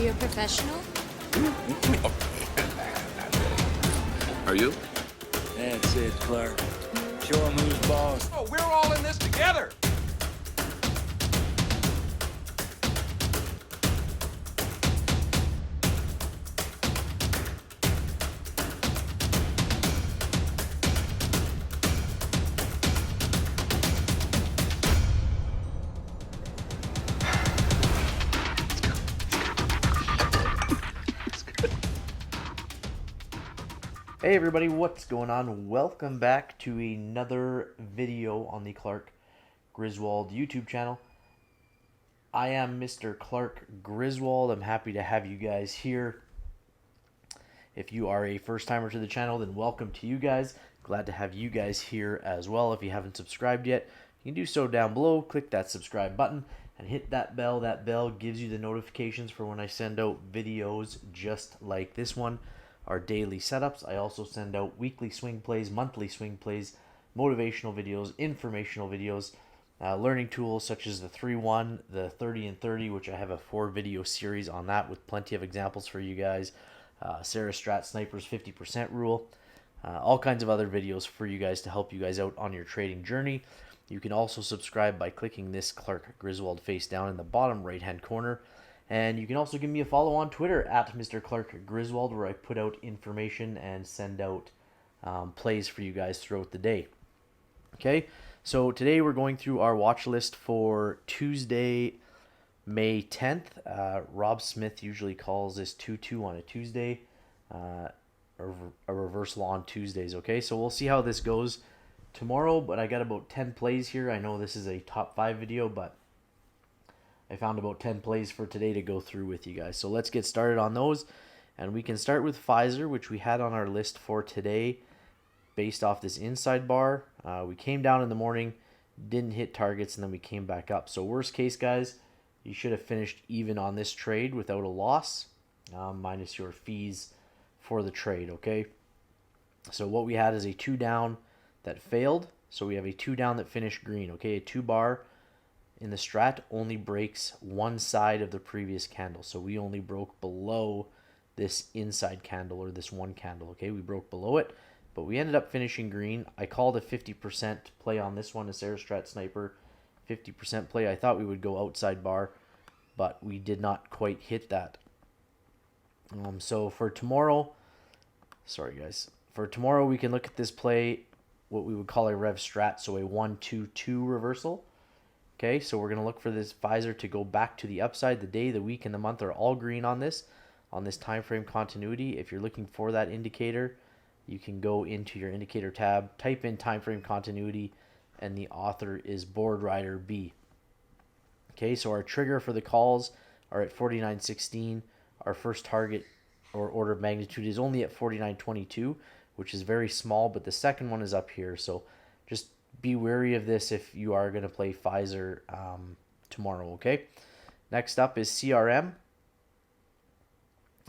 you a professional? Are you? That's it, Clark. Show him who's boss. Oh, we're all in this together. Hey everybody, what's going on? Welcome back to another video on the Clark Griswold YouTube channel. I am Mr. Clark Griswold. I'm happy to have you guys here. If you are a first timer to the channel, then welcome to you guys. Glad to have you guys here as well. If you haven't subscribed yet, you can do so down below. Click that subscribe button and hit that bell. That bell gives you the notifications for when I send out videos just like this one. Our daily setups. I also send out weekly swing plays, monthly swing plays, motivational videos, informational videos, learning tools such as the 3-1, the 30 and 30, which I have a 4-video series on that with plenty of examples for you guys. Strat Sniper's 50% rule, all kinds of other videos for you guys to help you guys out on your trading journey. You can also subscribe by clicking this Clark Griswold face down in the bottom right hand corner. And you can also give me a follow on Twitter at Mr. Clark Griswold, where I put out information and send out plays for you guys throughout the day. Okay, so today we're going through our watch list for Tuesday, May 10th. Rob Smith usually calls this 2-2 on a Tuesday, a reversal on Tuesdays. Okay, so we'll see how this goes tomorrow, but I got about 10 plays here. I know this is a top 5 video, but I found about 10 plays for today to go through with you guys. So let's get started on those. And we can start with Pfizer, which we had on our list for today based off this inside bar. We came down in the morning, didn't hit targets, and then we came back up. So worst case, guys, you should have finished even on this trade without a loss, minus your fees for the trade, okay? So what we had is a 2 down that failed. So we have a 2 down that finished green, okay? A 2 bar in the strat only breaks one side of the previous candle. So we only broke below this inside candle, or this one candle, okay? We broke below it, but we ended up finishing green. I called a 50% play on this one, a Strat Sniper 50% play. I thought we would go outside bar, but we did not quite hit that. So for tomorrow, sorry guys, for tomorrow we can look at this play, what we would call a Rev Strat, so a 1-2-2 reversal. Okay, so we're going to look for this Pfizer to go back to the upside. The day, the week, and the month are all green on this time frame continuity. If you're looking for that indicator, you can go into your indicator tab, type in time frame continuity, and the author is Board Rider B. Okay, so our trigger for the calls are at 49.16. Our first target or order of magnitude is only at 49.22, which is very small, but the second one is up here. So just be wary of this if you are going to play Pfizer tomorrow, okay? Next up is CRM.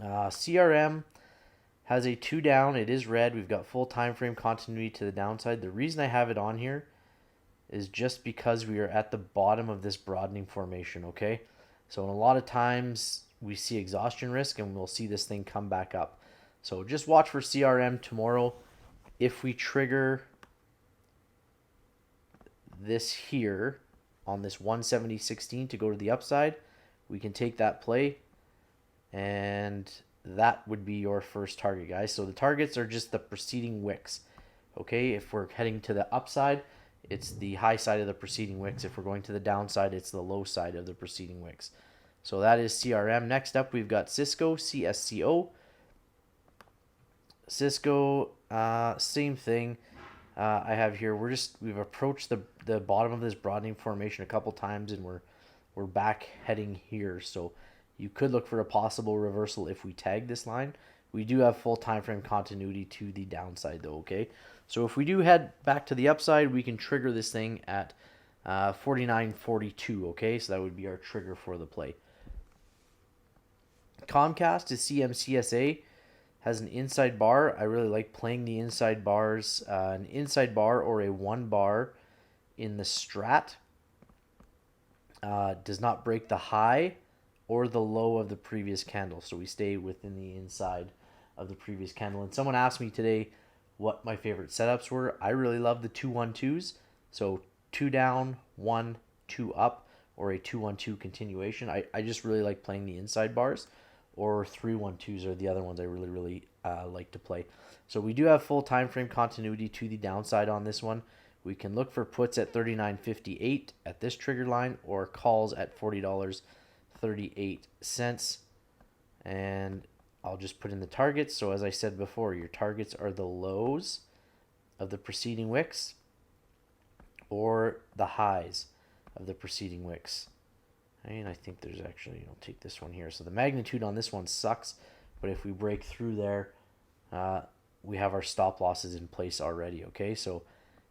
CRM has a 2 down. It is red. We've got full time frame continuity to the downside. The reason I have it on here is just because we are at the bottom of this broadening formation, okay? So a lot of times we see exhaustion risk, and we'll see this thing come back up. So just watch for CRM tomorrow. If we trigger this here on this 170.16 to go to the upside, we can take that play, and that would be your first target, guys. So the targets are just the preceding wicks, okay? If we're heading to the upside, it's the high side of the preceding wicks. If we're going to the downside, it's the low side of the preceding wicks. So that is CRM. Next up, we've got Cisco, CSCO. Cisco, same thing. I have here, we've approached the bottom of this broadening formation a couple times, and we're back heading here. So you could look for a possible reversal if we tag this line. We do have full time frame continuity to the downside though, okay? So if we do head back to the upside, we can trigger this thing at 49.42, okay? So that would be our trigger for the play. Comcast is CMCSA. Has an inside bar. I really like playing the inside bars. An inside bar or a 1 bar in the strat does not break the high or the low of the previous candle. So we stay within the inside of the previous candle. And someone asked me today what my favorite setups were. I really love the 2-1-2s. So 2 down, 1, 2 up, or a 2-1-2 continuation. I just really like playing the inside bars, or 3-1-2s are the other ones I really like to play. So we do have full time frame continuity to the downside on this one. We can look for puts at $39.58 at this trigger line, or calls at $40.38. And I'll just put in the targets. So as I said before, your targets are the lows of the preceding wicks or the highs of the preceding wicks. And I think there's actually, I'll take this one here. So the magnitude on this one sucks, but if we break through there, we have our stop losses in place already, okay? So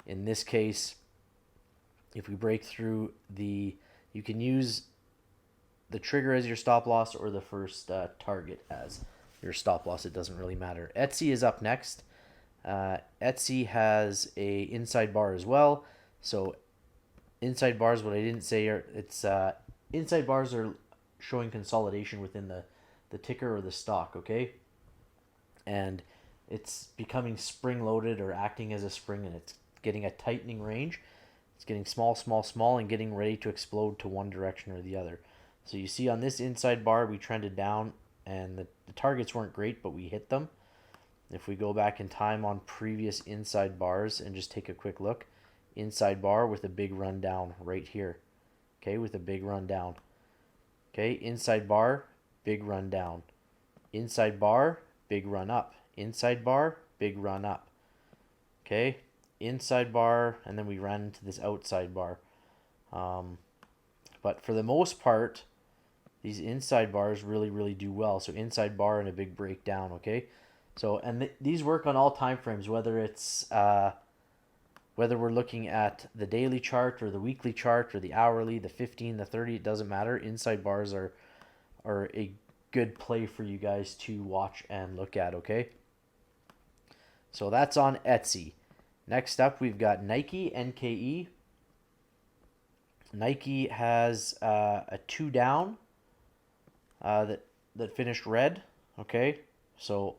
in this case, if we break through you can use the trigger as your stop loss or the first target as your stop loss. It doesn't really matter. Etsy is up next. Etsy has a inside bar as well. So inside bars, what I didn't say are, inside bars are showing consolidation within the ticker or the stock, okay? And it's becoming spring-loaded or acting as a spring, and it's getting a tightening range. It's getting small, and getting ready to explode to one direction or the other. So you see on this inside bar, we trended down, and the targets weren't great, but we hit them. If we go back in time on previous inside bars and just take a quick look, inside bar with a big run down right here. Okay, with a big run down. Okay, inside bar, big run down. Inside bar, big run up. Inside bar, big run up. Okay, inside bar, and then we ran into this outside bar. But for the most part, these inside bars really do well. So inside bar and a big breakdown, okay? So, and these work on all time frames, whether it's whether we're looking at the daily chart or the weekly chart or the hourly, the 15, the 30, it doesn't matter. Inside bars are a good play for you guys to watch and look at, okay? So that's on Etsy. Next up, we've got Nike, NKE. Nike has a 2 down that finished red, okay? So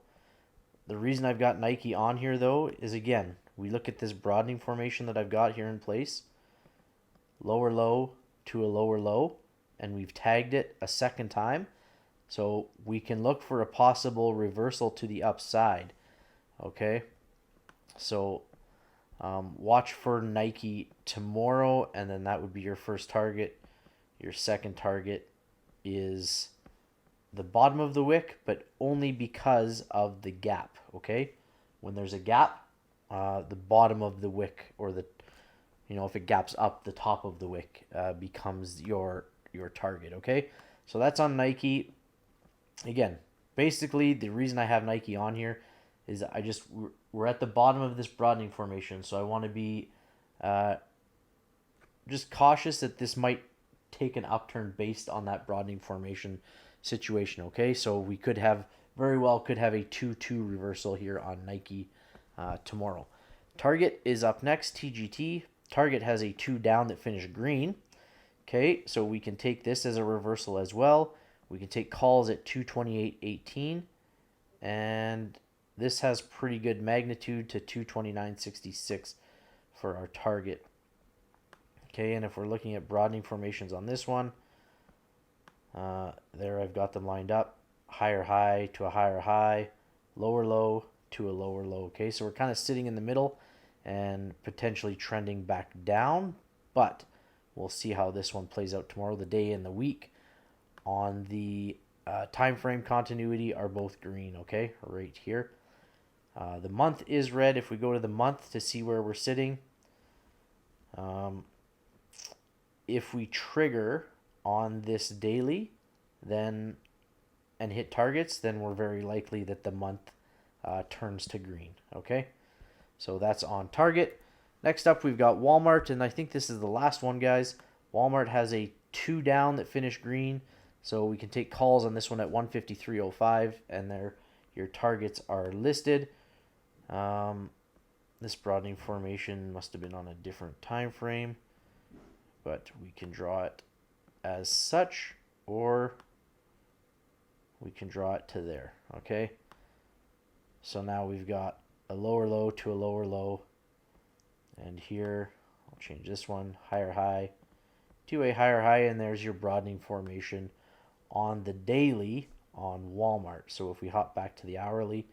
the reason I've got Nike on here, though, is, again, we look at this broadening formation that I've got here in place. Lower low to a lower low, and we've tagged it a second time. So we can look for a possible reversal to the upside, okay? So watch for Nike tomorrow, and then that would be your first target. Your second target is the bottom of the wick, but only because of the gap, okay? When there's a gap, the bottom of the wick, or if it gaps up, the top of the wick becomes your target, okay? So that's on Nike. Again, basically the reason I have Nike on here is we're at the bottom of this broadening formation, so I want to be just cautious that this might take an upturn based on that broadening formation situation, okay? So we very well could have a 2-2 reversal here on Nike tomorrow. Target is up next, TGT. Target has a 2 down that finished green. Okay, so we can take this as a reversal as well. We can take calls at 228.18, and this has pretty good magnitude to 229.66 for our target. Okay, and if we're looking at broadening formations on this one, there I've got them lined up. Higher high to a higher high, lower low to a lower low. Okay, so we're kind of sitting in the middle and potentially trending back down, but we'll see how this one plays out tomorrow. The day and the week on the time frame continuity are both green, okay, right here. The month is red. If we go to the month to see where we're sitting, if we trigger on this daily and hit targets, then we're very likely that the month turns to green, okay? So that's on target. Next up, we've got Walmart, and I think this is the last one, guys. Walmart has a 2 down that finished green, so we can take calls on this one at 153.05, and your targets are listed. This broadening formation must have been on a different time frame, but we can draw it as such, or we can draw it to there, okay? So now we've got a lower low to a lower low, and here, I'll change this one, higher high to a higher high, and there's your broadening formation on the daily on Walmart. So if we hop back to the hourly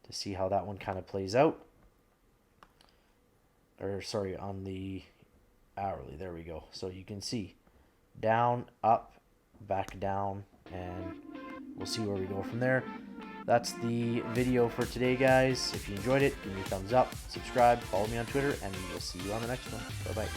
to see how that one kind of plays out, or sorry, on the hourly, there we go. So you can see down, up, back down, and we'll see where we go from there. That's the video for today, guys. If you enjoyed it, give me a thumbs up, subscribe, follow me on Twitter, and we'll see you on the next one. Bye-bye.